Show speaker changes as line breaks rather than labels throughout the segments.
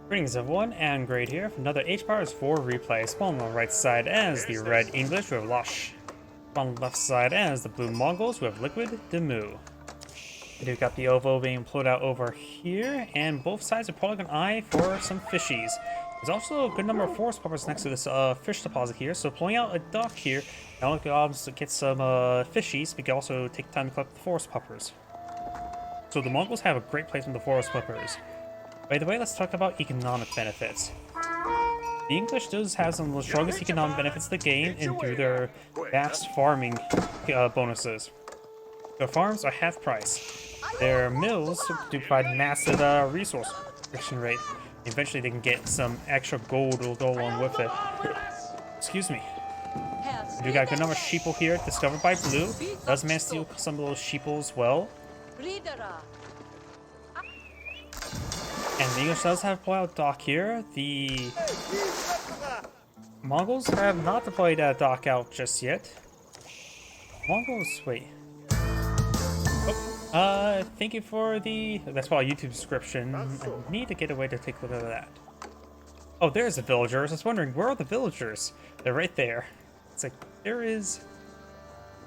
Greetings everyone, and Great here for another H-Powers 4 replay. Spawn on the right side as the red English with LaSh. Spawn on the left side as the blue Mongols with liquid DeMu. We've got the OVO being pulled out over here, and both sides are probably an eye for some fishies. There's also a good number of forest puppers next to this fish deposit here, so pulling out a dock here, not only can obviously get some fishies, but you can also take time to collect the forest puppers. So the Mongols have a great place with the forest puppers. By the way, let's talk about economic benefits. The English does have some of the strongest economic benefits of the game and through their vast farming bonuses. Their farms are half price. Their mills do provide massive resource production rate. Eventually they can get some extra gold to go along with it. Excuse me. We got a good number of sheeple here discovered by Blue. Does man steal some of those sheeple as well? And the English does have pull-out dock here. The Mongols have not deployed a dock out just yet. Mongols, wait. Oh, thank you for the... That's probably a YouTube description. I need to get a way to take a look at that. Oh, there's the villagers. I was wondering, where are the villagers? They're right there. It's like, there is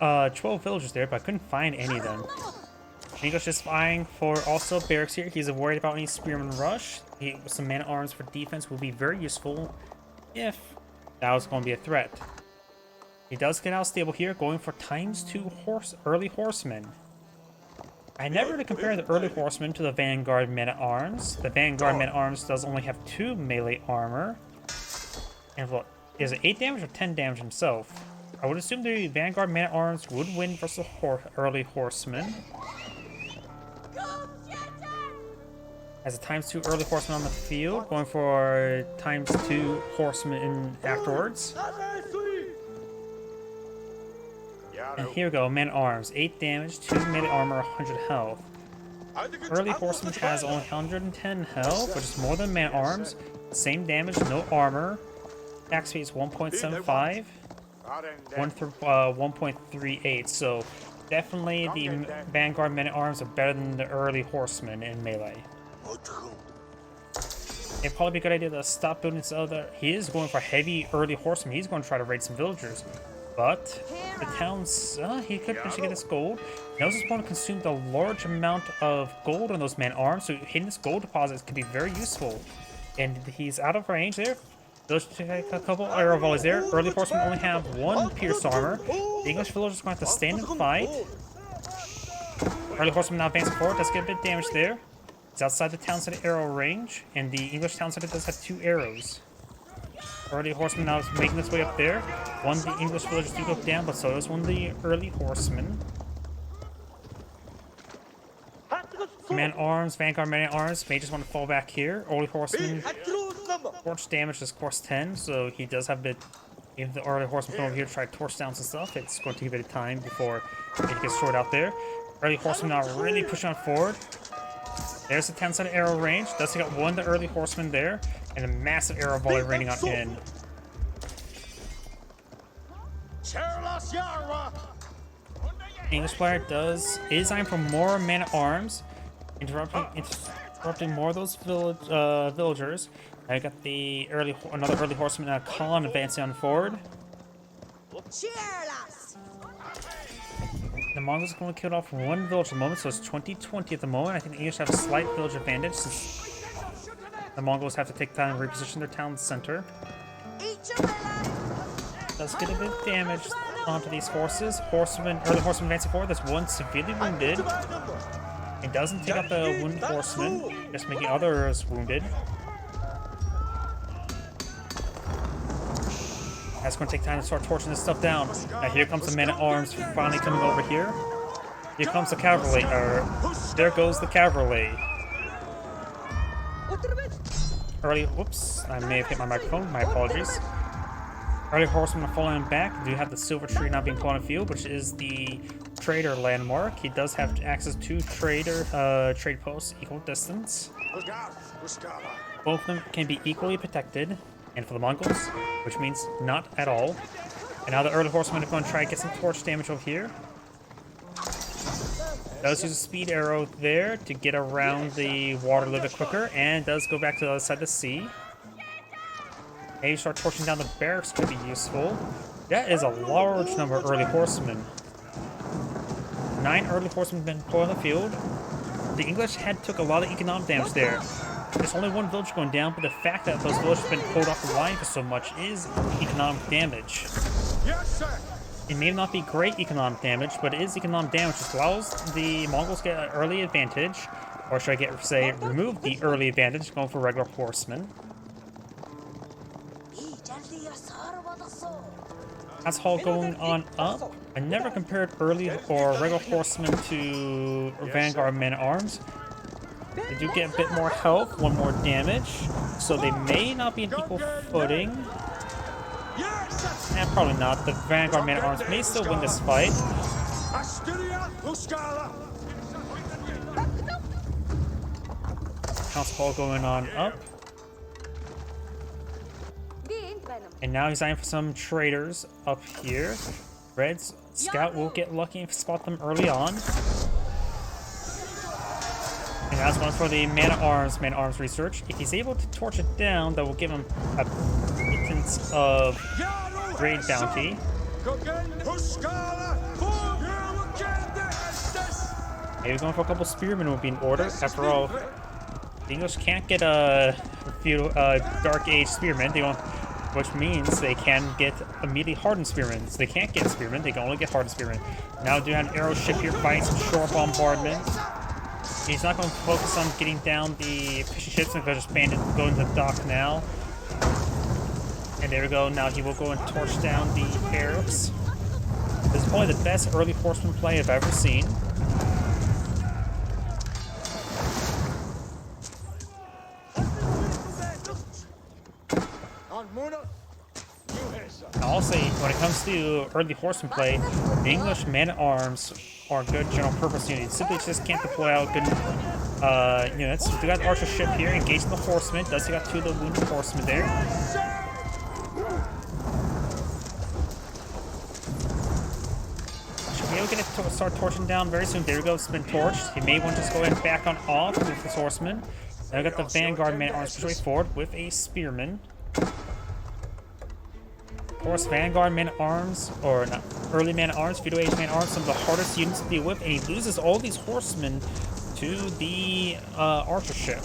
12 villagers there, but I couldn't find any of them. English is flying for also barracks here. He's worried about any spearman rush. Some man-at-arms for defense will be very useful if that was going to be a threat. He does get out stable here, going for ×2 early horsemen. I never really compare the early horsemen to the vanguard men-at-arms. The vanguard men-at-arms does only have 2 melee armor. And look, is it 8 damage or 10 damage himself? I would assume the vanguard man-at-arms would win versus early horsemen. Has a ×2 early horseman on the field, going for ×2 horsemen afterwards. And here we go, man-at-arms, 8 damage, 2 melee armor, 100 health. Early horseman has only 110 health, which is more than man-at-arms. Same damage, no armor. Attack speed is 1.75, 1.38, so definitely the vanguard men-at-arms are better than the early horsemen in melee. It'd probably be a good idea to stop building this other. He is going for heavy early horsemen. He's going to try to raid some villagers. But the town's... he could potentially get this gold. He also want to consume a large amount of gold on those man-arms, so hitting this gold deposits could be very useful. And he's out of range there. Those take a couple arrow volleys there. Early horsemen only have 1 pierce armor. The English villagers are going to have to stand and fight. Early horsemen now advancing forward. Does get a bit of damage there. It's outside the town center arrow range, and the English town center does have 2 arrows. Early horseman now is making its way up there. One of the English villagers do go down, but so does one of the early horsemen. Man-arms, vanguard man-arms may just want to fall back here. Early horseman, torch damage is course 10, so he does have a bit. If the early horseman come over here to try to torch down some stuff, it's going to take a bit of time before it gets sorted out there. Early horseman now really pushing on forward. There's the 10-sided arrow range. Does take out one of the early horsemen there, and a massive arrow volley raining on in. English player is eyeing for more man-at-arms, interrupting more of those villagers. I got the another early horseman column advancing on forward. The Mongols are going to kill off 1 village at the moment, so it's 20-20 at the moment. I think the English have a slight village advantage since the Mongols have to take time to reposition their town center. Does get a bit of damage onto these horses. Early horseman advancing forward. There's 1 severely wounded. It doesn't take out the wounded horseman, just making others wounded. That's going to take time to start torching this stuff down. Now here comes the man-at-arms finally coming over here. Here comes the cavalry. There goes the cavalry. Whoops, I may have hit my microphone. My apologies. Early horsemen are falling back. Do have the silver tree now being put on the field, which is the trader landmark. He does have access to trade posts equal distance. Both of them can be equally protected. And for the Mongols, which means not at all. And now the early horsemen are going to try to get some torch damage over here. Does use a speed arrow there to get around the water a little bit quicker, and does go back to the other side of the sea. Maybe start torching down the barracks could be useful. That is a large number of early horsemen. 9 early horsemen have been deployed on the field. The English took a lot of economic damage there. There's only one village going down, but the fact that those villages have been pulled off the line for so much is economic damage.
Yes, sir.
It may not be great economic damage, but it is economic damage, which allows the Mongols to get an early advantage. Or should I say, remove the early advantage, going for regular horsemen. That's all going on up. I never compared early or regular horsemen to Vanguard men-at-arms. They do get a bit more health, 1 more damage, so they may not be in equal footing. And probably not. The Vanguard men-at-arms may still win this fight. Council Hall going on up. And now he's eyeing for some traders up here. Red's scout will get lucky and spot them early on. And that's one for the man-at-arms research. If he's able to torch it down, that will give him a pittance of raid bounty. Maybe going for a couple spearmen would be in order. After all, the English can't get a few Dark Age spearmen. They don't. Which means they can get immediately hardened spearmen. So they can't get spearmen, they can only get hardened spearmen. Now do have an arrow ship here fighting some shore bombardment. He's not going to focus on getting down the fishing ships, and they'll just go into the dock now. And there we go, now he will go and torch down the Arabs. This is probably the best early horseman play I've ever seen. I'll say, when it comes to early horseman play, the English men-at-arms are good general purpose units. Simply just can't deploy out good units. We got the archer ship here, engaging the horsemen. Does he got 2 of the wounded horsemen there? Should be able to get it to start torching down very soon. There we go, it's been torched. He may want to just go ahead and back on off with his horsemen. Now we got the Vanguard men-at-arms pushing forward with a spearman. Of course, Vanguard men-at-arms, or not, early men-at-arms, feudal age men-at-arms, some of the hardest units to deal with, and he loses all these horsemen to the archer ship.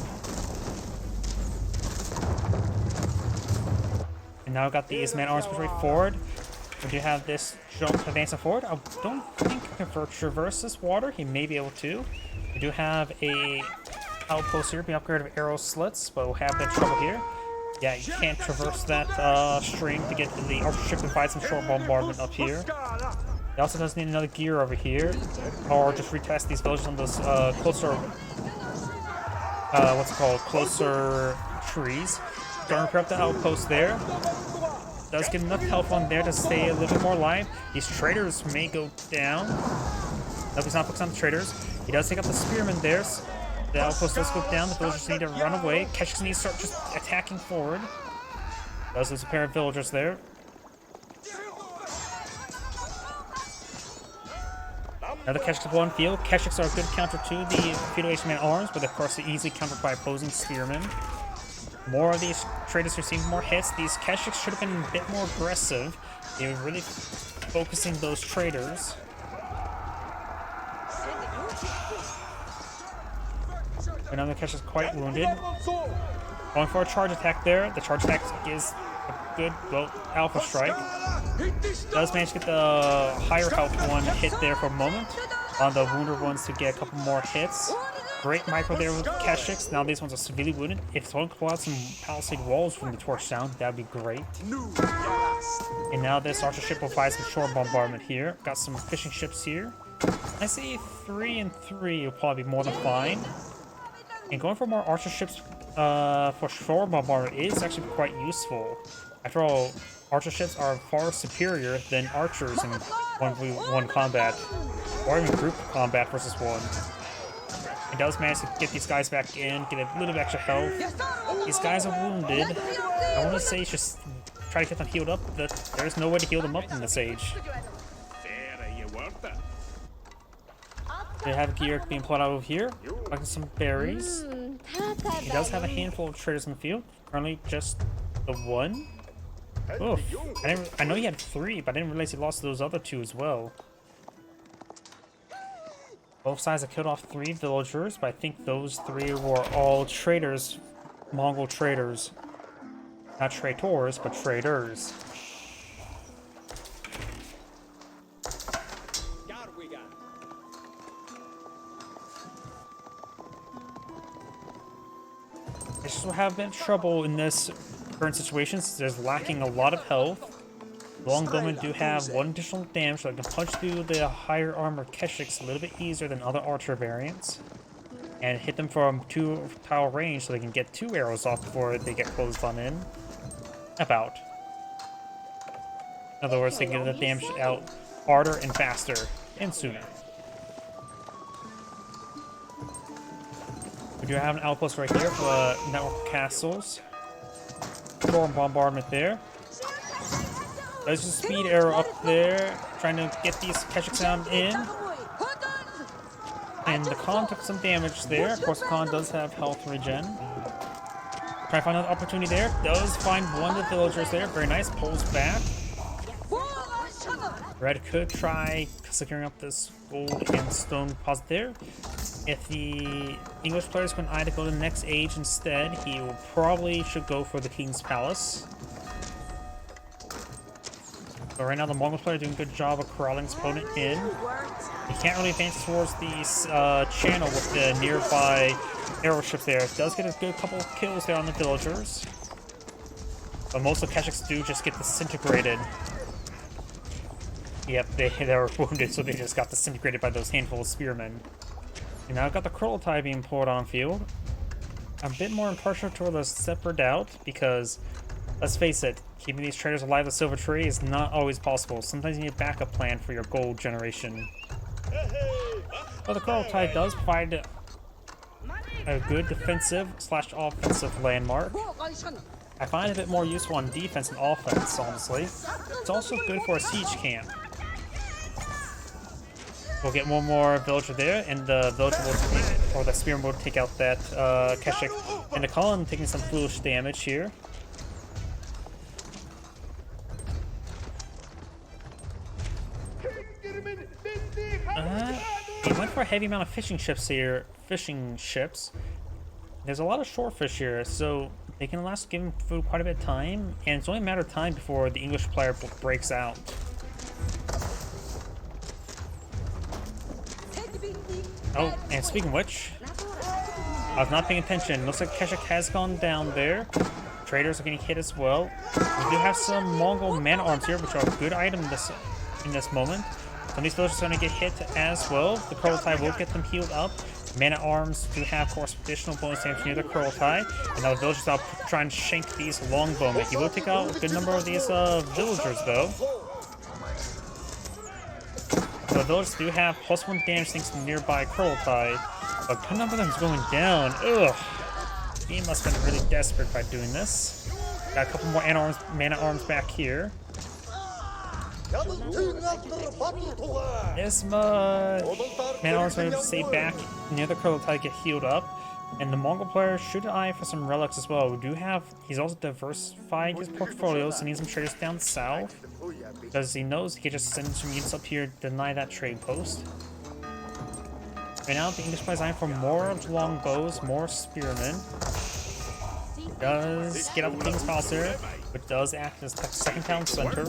And now we've got these men-at-arms pushing forward. We do have this jump advancing forward. I don't think he can traverse this water. He may be able to. We do have a outpost here, being upgraded with arrow slits, but we'll have that trouble here. Yeah, you can't traverse that stream to get to the archer ship and fight some short bombardment up here. He also does need another gear over here, or just retest these villages on those closer, closer trees. Don't repair up the outpost there. Does get enough health on there to stay a little bit more alive. These traders may go down. Nope, he's not focused on the traders. He does take up the spearmen there. The outpost does go down, the villagers need to run away. Keshiks need to start just attacking forward. Does lose a pair of villagers there. Another Keshiks deploy on field. Keshiks are a good counter to the feudal age men-at-arms, but of course they're easily countered by opposing spearmen. More of these traders receiving more hits. These Keshiks should have been a bit more aggressive. They were really focusing those traders. Another Kesh is quite wounded. Going for a charge attack there. The charge attack is a good, well, alpha strike. Does manage to get the higher health one hit there for a moment. On the wounded ones to get a couple more hits. Great micro there with Keshiks. Now these ones are severely wounded. If someone could pull out some palisade walls from the torch down, that would be great. And now this archer ship will fight some shore bombardment here. Got some fishing ships here. I say 3 and 3 will probably be more than fine. And going for more archer ships for shore bombardment is actually quite useful. After all, archer ships are far superior than archers in 1v1 combat, or even group combat versus 1. It does manage to get these guys back in, get a little bit extra health. These guys are wounded. I want to say just try to get them healed up, but there's no way to heal them up in this age. They have gear being pulled out over here, like some berries. He does have a handful of traders in the field. Currently, just the one. Oof. I know he had 3, but I didn't realize he lost those other 2 as well. Both sides have killed off 3 villagers, but I think those 3 were all traders, Mongol traders. Not traitors, but traders. I just have been trouble in this current situation since there's lacking a lot of health. Longbowmen do have 1 additional damage, so they can punch through the higher armor Keshiks a little bit easier than other archer variants. And hit them from 2 power range so they can get 2 arrows off before they get closed on in. About. In other words, they can get the damage out harder and faster and sooner. We do have an outpost right here for the network of castles. Storm bombardment there. There's a speed arrow up there, trying to get these Keshiks down in. And the Khan took some damage there. Of course, the Khan does have health regen. Try to find another opportunity there. Does find one of the villagers there. Very nice. Pulls back. Red could try securing up this gold and stone deposit there. If the English players can either go to the next age instead, he will probably should go for the King's Palace. So right now the Mongols player are doing a good job of corralling his opponent in. He can't really advance towards the channel with the nearby airship there. It does get a good couple of kills there on the villagers. But most of the Keshiks do just get disintegrated. Yep, they were wounded, so they just got disintegrated by those handful of spearmen. And now I've got the Kurultai being pulled on field. I'm a bit more impartial toward the Separate Out because, let's face it, keeping these traders alive with Silver Tree is not always possible. Sometimes you need a backup plan for your gold generation. But the Kurultai does provide a good defensive/offensive landmark. I find it a bit more useful on defense than offense, honestly. It's also good for a siege camp. We'll get one more villager there, and the villager will take, or the spearman will take out that Keshik. And the column taking some foolish damage here. He went for a heavy amount of fishing ships here. There's a lot of short fish here, so they can last give him food quite a bit of time, and it's only a matter of time before the English player breaks out. Oh, and speaking of which, I was not paying attention. Looks like Keshik has gone down there. Traders are getting hit as well. We do have some Mongol man-at-arms here, which are a good item in this moment. Some of these villagers are going to get hit as well. The Kurultai will get them healed up. Man-at-arms do have, of course, additional bonus damage near the Kurultai. And now the villagers are trying to shank these longbowmen. He will take out a good number of these villagers, though. So the villagers do have +1 damage thanks to the nearby Kurultai. But a good number of them is going down. Ugh. He must have been really desperate by doing this. Got a couple more man-at-arms back here. This man-at-arms may stay back near the Kurultai to get healed up. And the Mongol player should eye for some relics as well. He's also diversified his portfolio, sending some traders down south. Because he knows he can just send some units up here to deny that trade post. Right now, the English player is eyeing for more longbows, more spearmen. Does get out the King's Palace there, but does act as the second town center.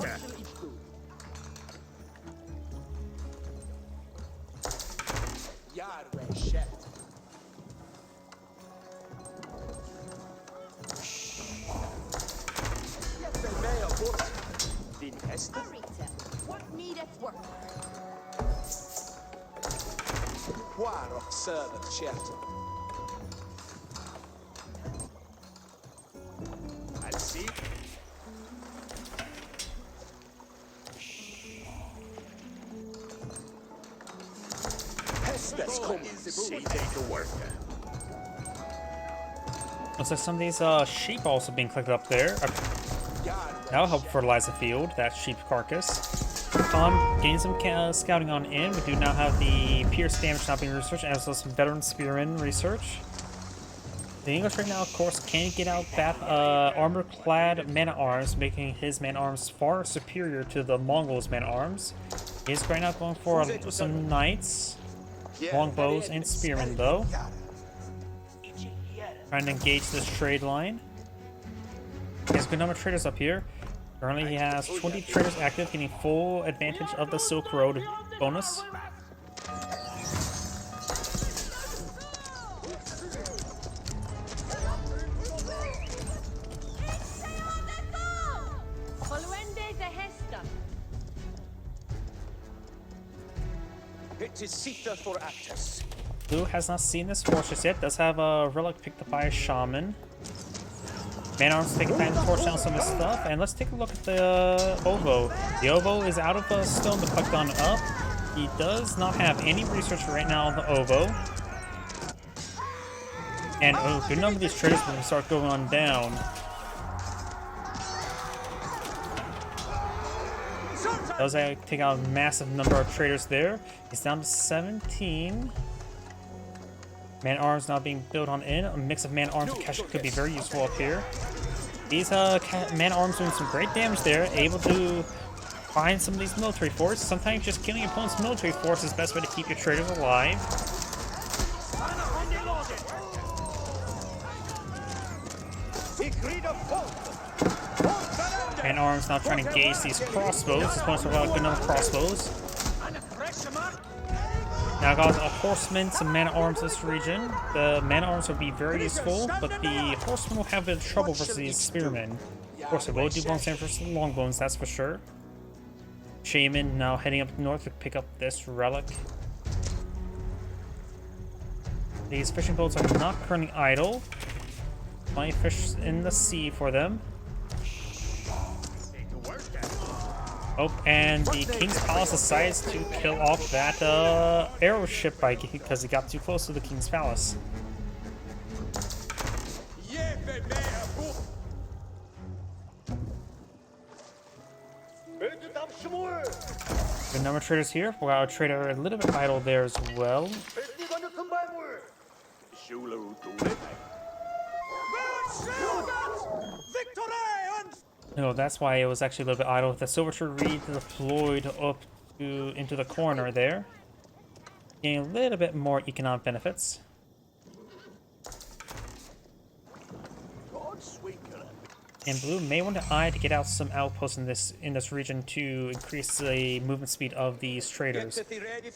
Looks like some of these sheep also being collected up there. That'll help fertilize the field, that sheep carcass. On getting some scouting on in. We do now have the pierce damage not being researched, as well as some veteran spearmen research. The English right now, of course, can get out that armor-clad man-at-arms, making his man-at-arms far superior to the Mongols' man-at-arms. He's right now going for some knights, longbows, and spearmen, though. Trying to engage this trade line. He has a good number of traders up here. Currently, he has 20 traders active, getting full advantage of the Silk Road bonus. Blue has not seen this fortress yet. Does have a relic picked up by a shaman. Man-at-arms taking time to torch down some of his stuff. And let's take a look at the Ovo. The Ovo is out of the stone to put on up. He does not have any research right now on the Ovo. And a good number of these traders will start going on down. Does take out a massive number of traders there. He's down to 17. Man-at-arms now being built on in. A mix of man-at-arms and cash could be very useful up here. These man-at-arms doing some great damage there, able to find some of these military forces. Sometimes just killing your opponent's military force is the best way to keep your traders alive. Man-at-arms now trying to engage these crossbows. This opponent's got a good number of crossbows. Now got a horseman, some man-at-arms this region. The man-at-arms will be very useful, but the horsemen will have a bit of trouble versus these spearmen. Of course, it will do bones damage versus the longbones, that's for sure. Shaman now heading up north to pick up this relic. These fishing boats are not currently idle. Plenty of fish in the sea for them. Oh, and the King's Palace decides to kill off that arrow ship because he got too close to the King's Palace. Good number of traders here. We got a trader a little bit idle there as well. No, that's why it was actually a little bit idle. The silver tree deployed up into the corner there, getting a little bit more economic benefits. And blue may want to eye to get out some outposts in this region to increase the movement speed of these traders.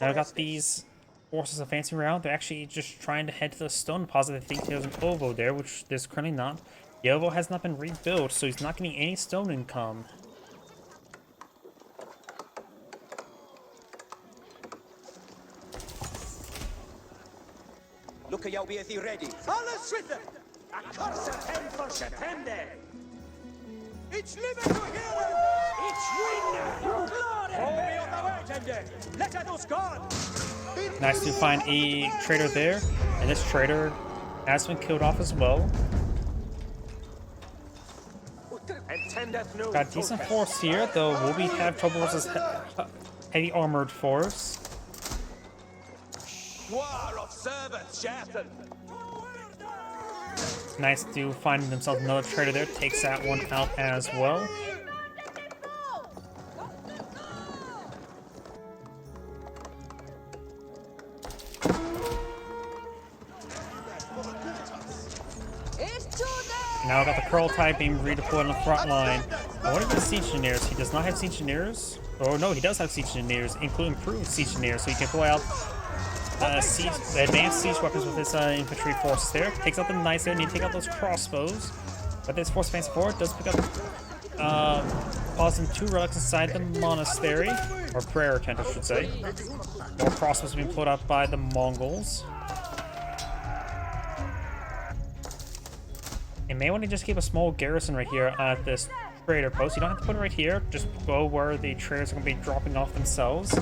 Now I got these forces advancing around. They're actually just trying to head to the stone deposit. They think there's an Ovo there, which there's currently not. The Ovo has not been rebuilt, so he's not getting any stone income.
Look at you ready. Each live to hero! Each win! Let us go!
Nice to find a trader there, and this trader has been killed off as well. Got a decent force here, though will we have trouble versus heavy armored force. Nice to find themselves another trader there, takes that one out as well. Now got the Curl type being redeployed on the front line. I wonder if the Siege Engineers. He does not have Siege Engineers. Oh no, he does have Siege Engineers, including improved Siege Engineers, so he can pull out advanced siege weapons with his infantry forces there. Takes out the knights there, and he take out those crossbows. But this force advancing forward does pick up, causing 2 relics inside the monastery, or prayer tent, I should say. More crossbows being pulled out by the Mongols. You may want to just keep a small garrison right here at this trader post. You don't have to put it right here. Just go where the traders are going to be dropping off themselves.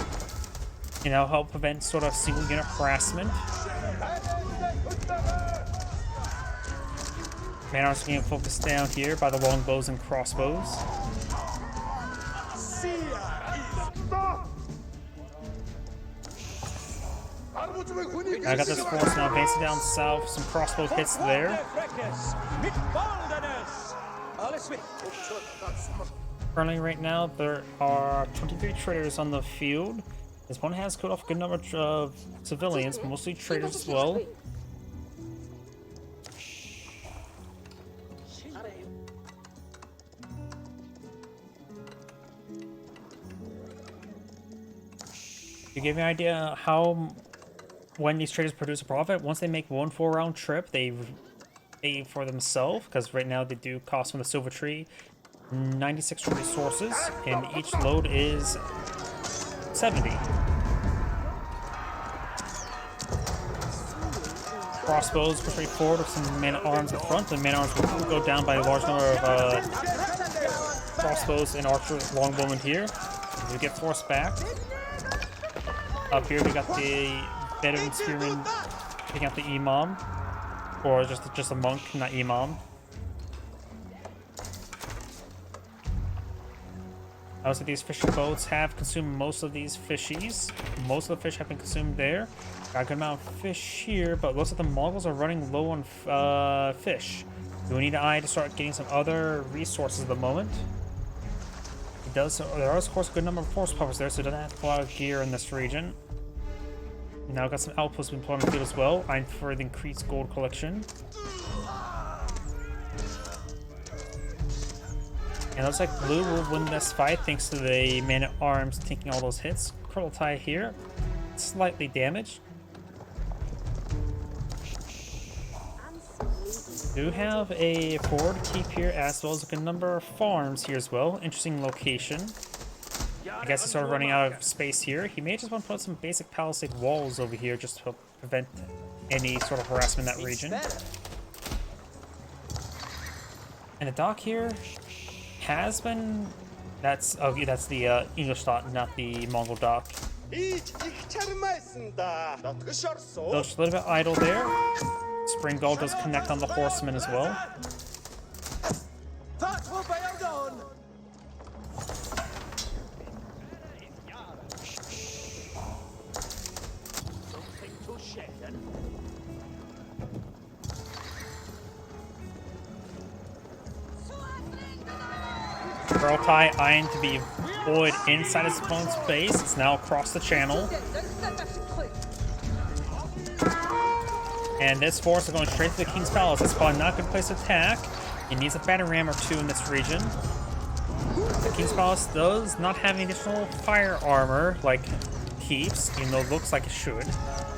You know, help prevent sort of single unit harassment. Man-at-arms being focused down here by the longbows and crossbows. I got this force now advancing down south. Some crossbow hits there. Currently, right now, there are 23 traders on the field. This one has killed off a good number of civilians, mostly traders as well. To give you an idea how when these traders produce a profit, once they make one 4-round trip, they pay for themselves, because right now they do cost from the silver tree 96 resources, and each load is 70. Crossbows push right forward with some man-at-arms in front. The man-at-arms will go down by a large number of crossbows and archers, longbowmen here. We get forced back. Up here we got the veteran spearman picking out the imam, or just a monk, not imam. I would say these fishing boats have consumed most of these fishies. Most of the fish have been consumed there. Got a good amount of fish here, but it looks like the Mongols are running low on fish. Do we need an eye to start getting some other resources at the moment? There are, of course, a good number of force puppets there, so it doesn't have to pull out of gear in this region. Now got some outposts being put on the field as well, eyeing for the increased gold collection. And it looks like blue will win this fight thanks to the man-at-arms taking all those hits. Kurultai here, slightly damaged. Do have a forward keep here as well as a good number of farms here as well. Interesting location. I guess he's sort of running out of space here. He may just want to put some basic palisade walls over here just to help prevent any sort of harassment in that region. And the dock here has been... that's the English dock, not the Mongol dock. So just a little bit idle there. Spring Gold does connect on the horsemen as well. Kurultai eyeing to be deployed inside his opponent's base. It's now across the channel. And this force is going straight to the King's Palace. That's probably not a good place to attack. He needs a battering ram or two in this region. The King's Palace does not have any additional fire armor like keeps, even though it looks like it should.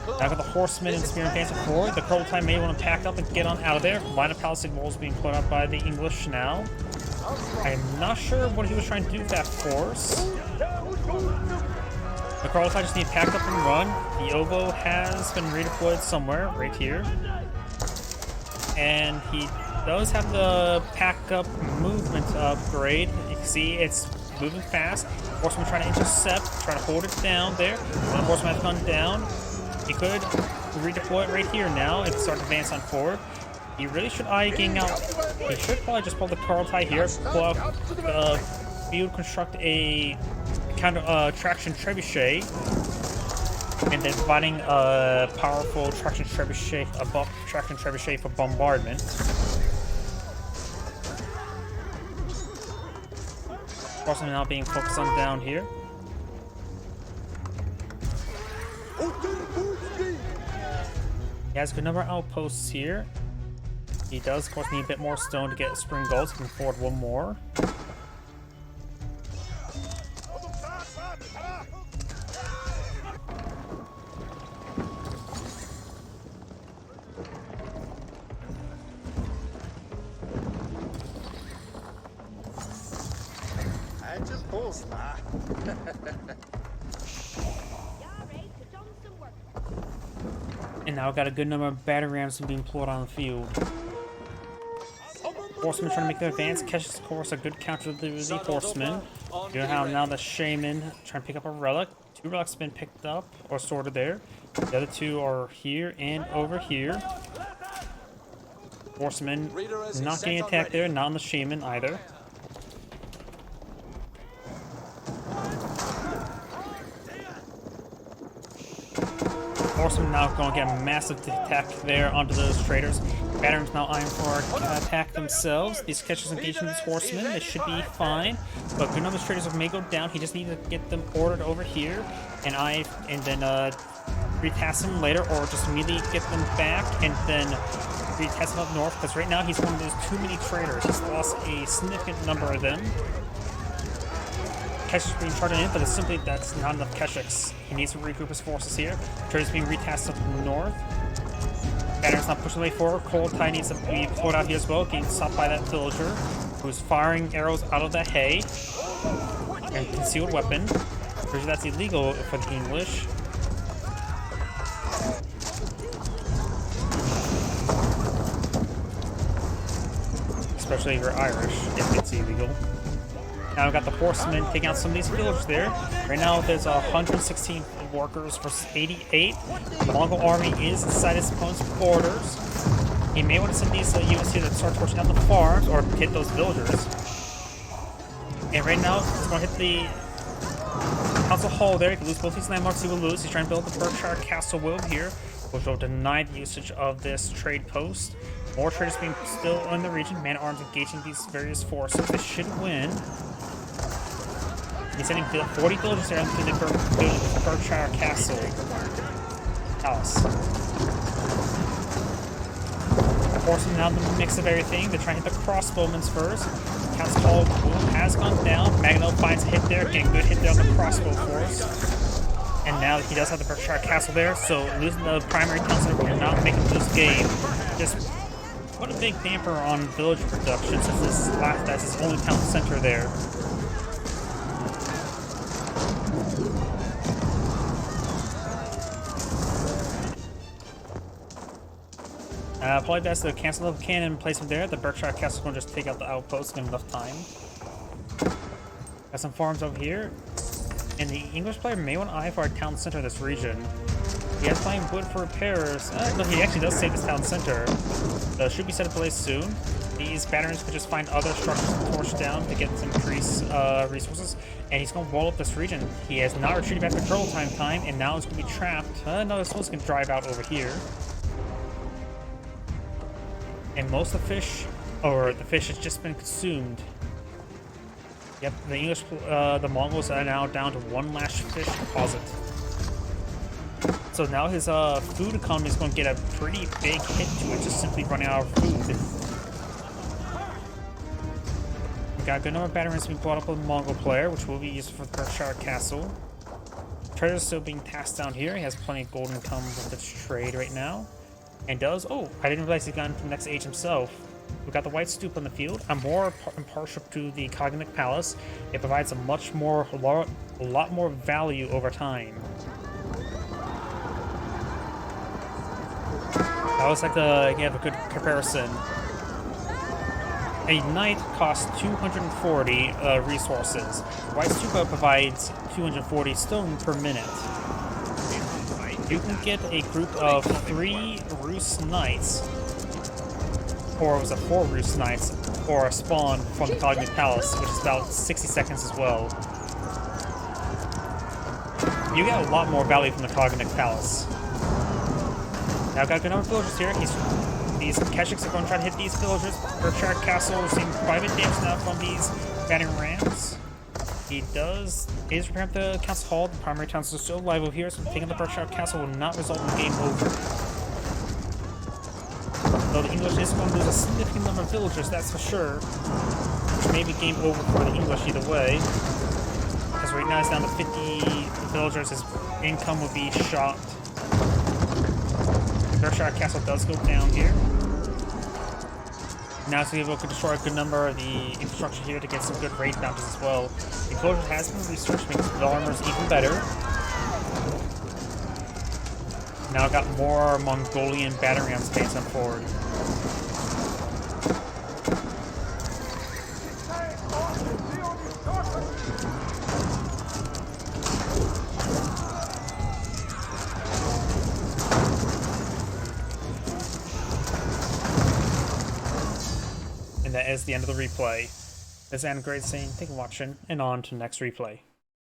Now got the horsemen and spearmen advancing forward. The Kurultai may want to pack up and get on out of there. Line of palisade walls being put up by the English now. I'm not sure what he was trying to do with that force. The Kurultai just need to pack up and run. The Ovo has been redeployed somewhere, right here. And he does have the pack up movement upgrade. You can see it's moving fast. Horseman trying to intercept, trying to hold it down there. One horseman has gone down. He could redeploy it right here now and start to advance on forward. He really should eye getting out. He should probably just pull the Kurultai here, pull out the field, construct a counter traction trebuchet, and then providing a powerful traction trebuchet, a buff traction trebuchet for bombardment. Horsemen now being focused on down here. He has a good number of outposts here. He does, of course, need a bit more stone to get spring gold, so he can afford one more. And now got a good number of battering rams being employed on the field. Horsemen trying to make their advance, catches, of course, a good counter to the horsemen. You know how now the shaman trying to pick up a relic. 2 relics have been picked up or sorted there. The other 2 are here and over here. Horsemen not getting attacked there, not on the shaman either. horsemen now going to get a massive attack there onto those traders. Veterans now eyeing for attack themselves. These catchers engaging these horsemen, they should be fine. But good number of traders may go down. He just needs to get them ordered over here, and then retest them later, or just immediately get them back and then retest them up north. Because right now he's going to lose too many traders. He's lost a significant number of them. Keswick's being charged in, but that's not enough Keswick's. He needs to regroup his forces here. Traders being retasked up north. Banner's not pushing the way forward. Cold Tide needs to be pulled out here as well, getting stopped by that villager who's firing arrows out of the hay. And concealed weapon. Pretty sure that's illegal for the English. Especially if you're Irish, if it's illegal. Now we've got the horsemen taking out some of these villagers there. Right now there's 116 workers versus 88. The Mongol army is inside his opponent's borders. He may want to send these units here that start torching down the farms or hit those villagers. And right now he's going to hit the council hall there. He can lose both these landmarks. He will lose. He's trying to build the Berkshire Castle will here, which will deny the usage of this trade post. More traders being still in the region. Man-at-arms engaging these various forces. This should win. He's sending 40 villagers there into the Berkshire Castle house. Forcing now the mix of everything. They're trying to hit the crossbowmen first. Council Hall has gone down. Magno finds a hit there, getting a good hit there on the crossbow force. And now he does have the Berkshire Castle there, so losing the primary town center will not make him lose game. Just put a big damper on village production since that's his only town center there. Probably best to cancel the cannon and place him there. The Berkshire Castle's going to just take out the outpost in enough time. Got some farms over here. And the English player may want to eye for our town center of this region. He has plenty of wood for repairs. No, he actually does save his town center. Should be set in place soon. These batteries could just find other structures to torch down to get some increased resources. And he's going to wall up this region. He has not retreated back to control time, and now he's going to be trapped. No, this one's going to drive out over here. And most of the fish has just been consumed. Yep, the English, the Mongols are now down to one LaSh fish deposit. So now his food economy is going to get a pretty big hit to it, just simply running out of food. We got a good number of batteries being brought up with the Mongol player, which will be used for the Berkshire Castle. Trader's still being tasked down here. He has plenty of gold income with its trade right now. And does, oh, I didn't realize he's gone from the next age himself. We got the White Stoop on the field. I'm more impartial to the Cognic Palace. It provides a lot more value over time. That was like a good comparison. A knight costs 240 resources. White Stupa provides 240 stone per minute. You can get a group of 3 Roost Knights, or was it 4 Roost Knights, or a spawn from the Cognitive Palace, which is about 60 seconds as well. You get a lot more value from the Cognitive Palace. Now I've got a good number of villagers here. These Keshiks are going to try to hit these villagers. Berkshire Castle is seeing private damage now from these battering rams. He is preparing the Council Hall. The primary towns are still alive over here, so taking the Berkshire Castle will not result in game over. Though the English is going to lose a significant number of villagers, that's for sure. Which may be game over for the English either way. Because right now it's down to 50 villagers, his income will be shot. Berkshire Castle does go down here. Now it's able to destroy a good number of the infrastructure here to get some good raid bounties as well. The enclosure has been researched, makes the armors even better. Now I've got more Mongolian battery on space on forward. And that is the end of the replay. This is Great saying, thank you for watching, and on to the next replay.